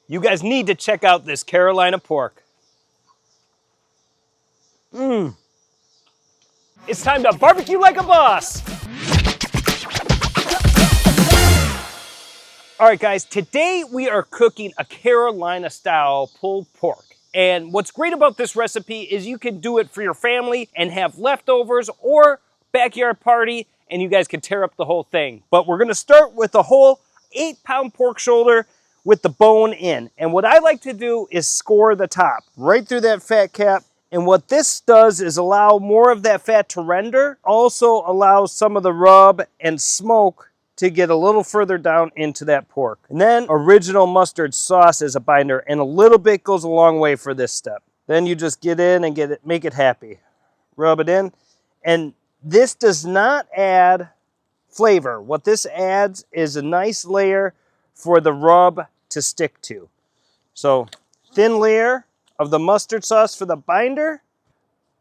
You guys need to check out this Carolina pork. It's time to barbecue like a boss. All right, guys, today we are cooking a Carolina style pulled pork. And what's great about this recipe is you can do it for your family and have leftovers or backyard party, and you guys can tear up the whole thing. But we're gonna start with a whole 8-pound pork shoulder with the bone in. And what I like to do is score the top right through that fat cap. And what this does is allow more of that fat to render, also allows some of the rub and smoke to get a little further down into that pork. And then original mustard sauce as a binder, and a little bit goes a long way for this step. Then you just get in and make it happy. Rub it in. And this does not add flavor. What this adds is a nice layer for the rub to stick to. So thin layer of the mustard sauce for the binder,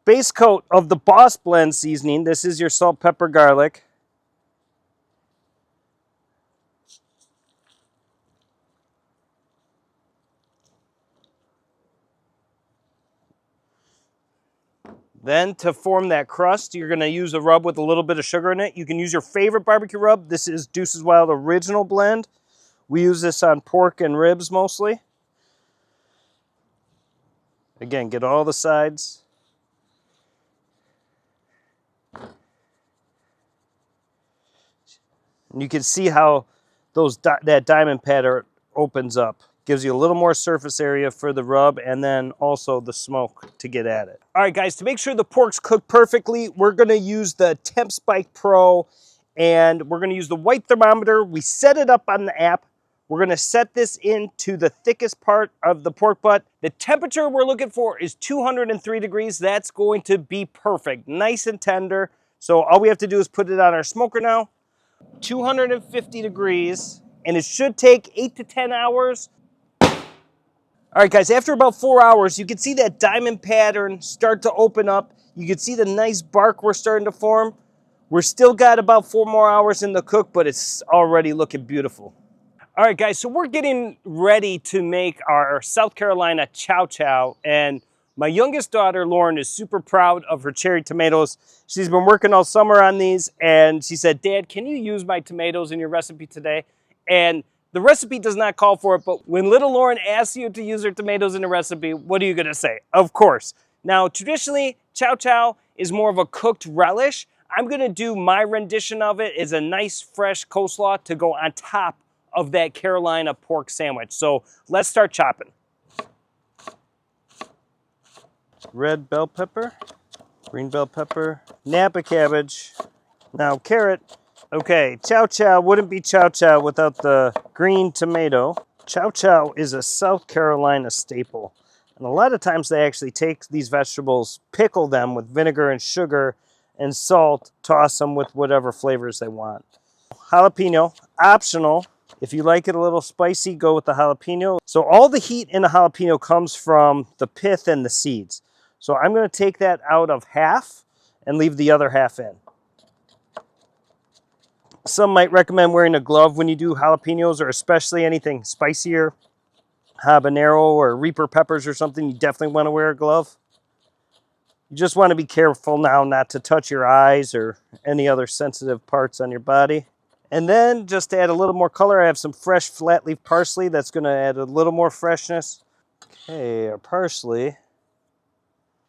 base coat of the Boss Blend seasoning. This is your salt, pepper, garlic. Then to form that crust, you're gonna use a rub with a little bit of sugar in it. You can use your favorite barbecue rub. This is Duce's Wild Original Blend. We use this on pork and ribs mostly. Again, get all the sides. And you can see how that diamond pattern opens up. Gives you a little more surface area for the rub and then also the smoke to get at it. All right, guys, to make sure the pork's cooked perfectly, we're gonna use the Temp Spike Pro and we're gonna use the white thermometer. We set it up on the app. We're gonna set this into the thickest part of the pork butt. The temperature we're looking for is 203 degrees. That's going to be perfect, nice and tender. So all we have to do is put it on our smoker now. 250 degrees, and it should take 8 to 10 hours. All right, guys, after about 4 hours, you can see that diamond pattern start to open up. You can see the nice bark we're starting to form. We're still got about 4 more hours in the cook, but it's already looking beautiful. All right, guys, so we're getting ready to make our South Carolina Chow Chow, and my youngest daughter, Lauren, is super proud of her cherry tomatoes. She's been working all summer on these, and she said, Dad, can you use my tomatoes in your recipe today? And the recipe does not call for it, but when little Lauren asks you to use her tomatoes in a recipe, what are you gonna say? Of course. Now, traditionally, Chow Chow is more of a cooked relish. I'm gonna do my rendition of it as a nice, fresh coleslaw to go on top of that Carolina pork sandwich. So let's start chopping. Red bell pepper, green bell pepper, Napa cabbage. Now carrot. Okay, Chow Chow wouldn't be Chow Chow without the green tomato. Chow Chow is a South Carolina staple. And a lot of times they actually take these vegetables, pickle them with vinegar and sugar and salt, toss them with whatever flavors they want. Jalapeno, optional. If you like it a little spicy, go with the jalapeno. So all the heat in a jalapeno comes from the pith and the seeds. So I'm gonna take that out of half and leave the other half in. Some might recommend wearing a glove when you do jalapenos, or especially anything spicier, habanero or Reaper peppers or something, you definitely wanna wear a glove. You just wanna be careful now not to touch your eyes or any other sensitive parts on your body. And then just to add a little more color, I have some fresh flat leaf parsley that's gonna add a little more freshness. Okay, our parsley.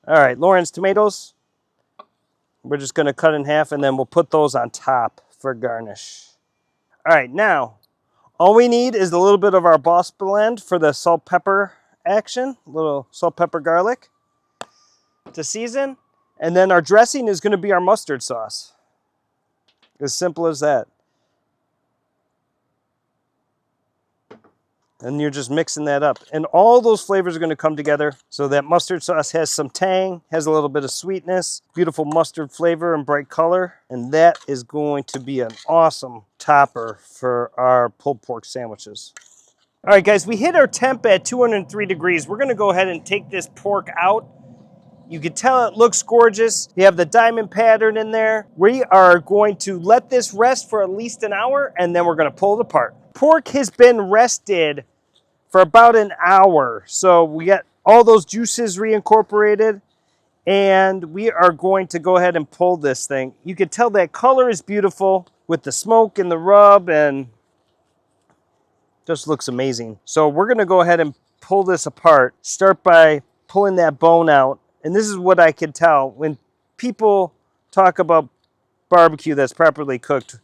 All right, Lauren's tomatoes. We're just gonna cut in half and then we'll put those on top for garnish. All right, now, all we need is a little bit of our Boss Blend for the salt pepper action, a little salt pepper garlic to season. And then our dressing is gonna be our mustard sauce. As simple as that. And you're just mixing that up. And all those flavors are gonna come together. So that mustard sauce has some tang, has a little bit of sweetness, beautiful mustard flavor and bright color. And that is going to be an awesome topper for our pulled pork sandwiches. All right, guys, we hit our temp at 203 degrees. We're gonna go ahead and take this pork out. You can tell it looks gorgeous. You have the diamond pattern in there. We are going to let this rest for at least an hour, and then we're gonna pull it apart. Pork has been rested for about an hour. So we got all those juices reincorporated, and we are going to go ahead and pull this thing. You can tell that color is beautiful with the smoke and the rub, and just looks amazing. So we're gonna go ahead and pull this apart. Start by pulling that bone out. And this is what I can tell when people talk about barbecue that's properly cooked.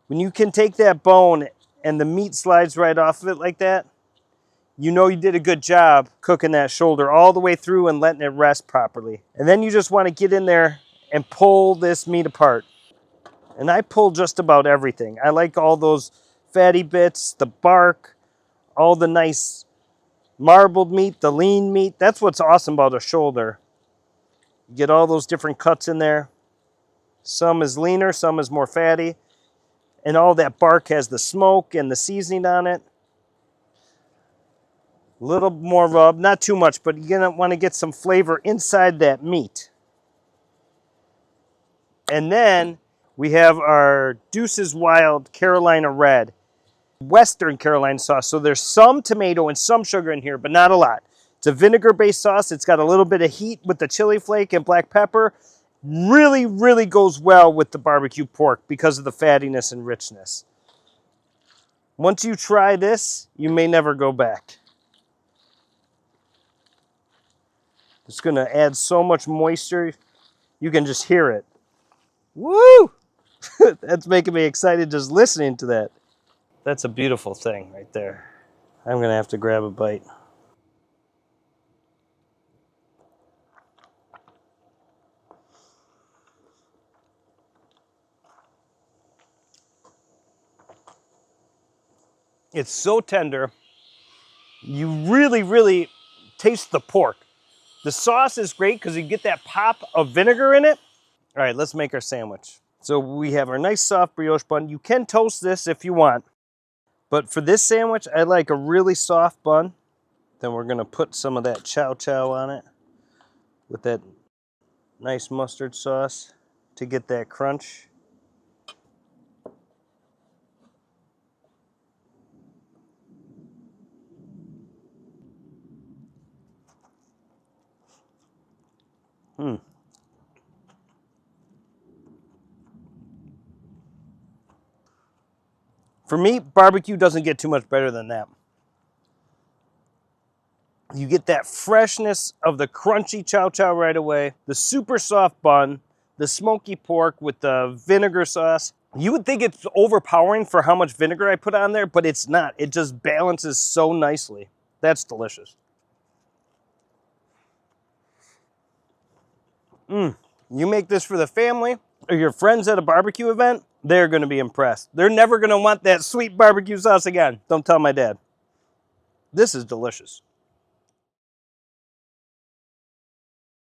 When you can take that bone and the meat slides right off of it like that, you know you did a good job cooking that shoulder all the way through and letting it rest properly. And then you just want to get in there and pull this meat apart. And I pull just about everything. I like all those fatty bits, the bark, all the nice marbled meat, the lean meat. That's what's awesome about a shoulder. You get all those different cuts in there. Some is leaner, some is more fatty. And all that bark has the smoke and the seasoning on it. A little more rub, not too much, but you're gonna want to get some flavor inside that meat. And then we have our Duce's Wild Carolina Red, Western Carolina sauce. So there's some tomato and some sugar in here, but not a lot. It's a vinegar-based sauce. It's got a little bit of heat with the chili flake and black pepper. Really, really goes well with the barbecue pork because of the fattiness and richness. Once you try this, you may never go back. It's going to add so much moisture, you can just hear it. Woo! That's making me excited just listening to that. That's a beautiful thing right there. I'm going to have to grab a bite. It's so tender. You really, really taste the pork. The sauce is great because you get that pop of vinegar in it. All right, let's make our sandwich. So we have our nice soft brioche bun. You can toast this if you want. But for this sandwich, I like a really soft bun. Then we're going to put some of that Chow Chow on it with that nice mustard sauce to get that crunch. For me, barbecue doesn't get too much better than that. You get that freshness of the crunchy Chow Chow right away, the super soft bun, the smoky pork with the vinegar sauce. You would think it's overpowering for how much vinegar I put on there, but it's not. It just balances so nicely. That's delicious. You make this for the family or your friends at a barbecue event, they're going to be impressed. They're never going to want that sweet barbecue sauce again. Don't tell my dad. This is delicious.